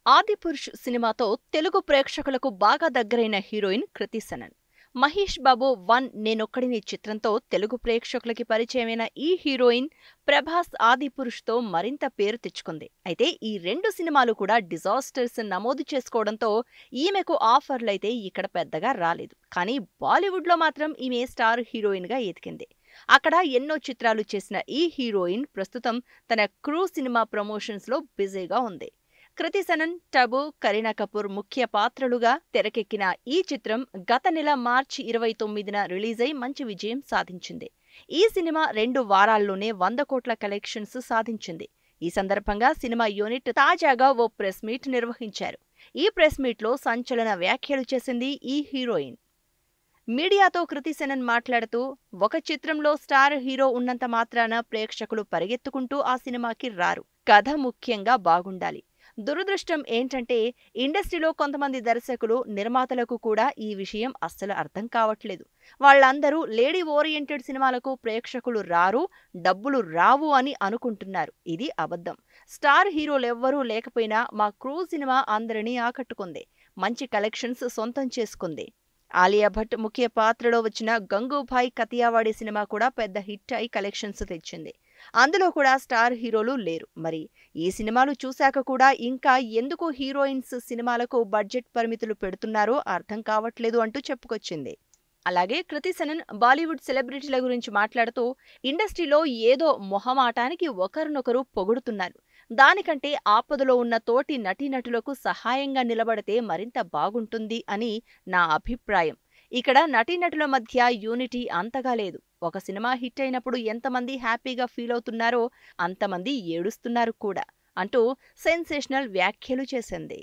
ఆదిపురుష్ సినిమాతో తెలుగు ప్రేక్షకులకు బాగా దగ్గరైన హీరోయిన్ కృతి సనన్. మహేష్ బాబు వన్ నేనొక్కడిని చిత్రంతో తెలుగు ప్రేక్షకులకి పరిచయమైన ఈ హీరోయిన్ ప్రభాస్ ఆదిపురుష్తో మరింత పేరు తెచ్చుకుంది. అయితే ఈ రెండు సినిమాలు కూడా డిజాస్టర్స్ నమోదు చేసుకోవడంతో ఈమెకు ఆఫర్లైతే ఇక్కడ పెద్దగా రాలేదు. కానీ బాలీవుడ్లో మాత్రం ఈమె స్టార్ హీరోయిన్గా ఎదిగింది. అక్కడ ఎన్నో చిత్రాలు చేసిన ఈ హీరోయిన్ ప్రస్తుతం తన క్రూ సినిమా ప్రమోషన్స్లో బిజీగా ఉంది. కృతి సనన్, టబు, కరీనా కపూర్ ముఖ్య పాత్రలుగా తెరకెక్కిన ఈ చిత్రం గత నెల మార్చి 29న రిలీజై మంచి విజయం సాధించింది. ఈ సినిమా 2 వారాల్లోనే 100 కోట్ల కలెక్షన్స్ సాధించింది. ఈ సందర్భంగా సినిమా యూనిట్ తాజాగా ఓ ప్రెస్ మీట్ నిర్వహించారు. ఈ ప్రెస్ మీట్లో సంచలన వ్యాఖ్యలు చేసింది ఈ హీరోయిన్. మీడియాతో కృతి సనన్ మాట్లాడుతూ, ఒక చిత్రంలో స్టార్ హీరో ఉన్నంత మాత్రాన ప్రేక్షకులు పరిగెత్తుకుంటూ ఆ సినిమాకి రారు. కథ ముఖ్యంగా బాగుండాలి. దురదృష్టం ఏంటంటే ఇండస్ట్రీలో కొంతమంది దర్శకులు, నిర్మాతలకు కూడా ఈ విషయం అస్సలు అర్థం కావట్లేదు. వాళ్ళందరూ లేడీ ఓరియంటెడ్ సినిమాలకు ప్రేక్షకులు రారు, డబ్బులు రావు అని అనుకుంటున్నారు. ఇది అబద్ధం. స్టార్ హీరోలెవ్వరూ లేకపోయినా మా క్రూ సినిమా అందరినీ ఆకట్టుకుంది. మంచి కలెక్షన్స్ సొంతం చేసుకుంది. ఆలియా భట్ ముఖ్య పాత్రలో వచ్చిన గంగూభాయ్ కతియావాడి సినిమా కూడా పెద్ద హిట్ అయి కలెక్షన్స్ తెచ్చింది. అందులో కూడా స్టార్ హీరోలు లేరు. మరి ఈ సినిమాలు చూశాక కూడా ఇంకా ఎందుకు హీరోయిన్స్ సినిమాలకు బడ్జెట్ పరిమితులు పెడుతున్నారో అర్థం కావట్లేదు అంటూ చెప్పుకొచ్చింది. అలాగే కృతి సనన్ బాలీవుడ్ సెలబ్రిటీల గురించి మాట్లాడుతూ, ఇండస్ట్రీలో ఏదో మొహమాటానికి ఒకరినొకరు పొగుడుతున్నారు. దానికంటే ఆపదలో ఉన్న తోటి నటీనటులకు సహాయంగా నిలబడితే మరింత బాగుంటుంది అని నా అభిప్రాయం. ఇక్కడ నటీనటుల మధ్య యూనిటీ అంతగా లేదు. ఒక సినిమా హిట్ అయినప్పుడు ఎంతమంది హ్యాపీగా ఫీల్ అవుతున్నారో అంతమంది ఏడుస్తున్నారు కూడా అంటూ సెన్సేషనల్ వ్యాఖ్యలు చేసింది.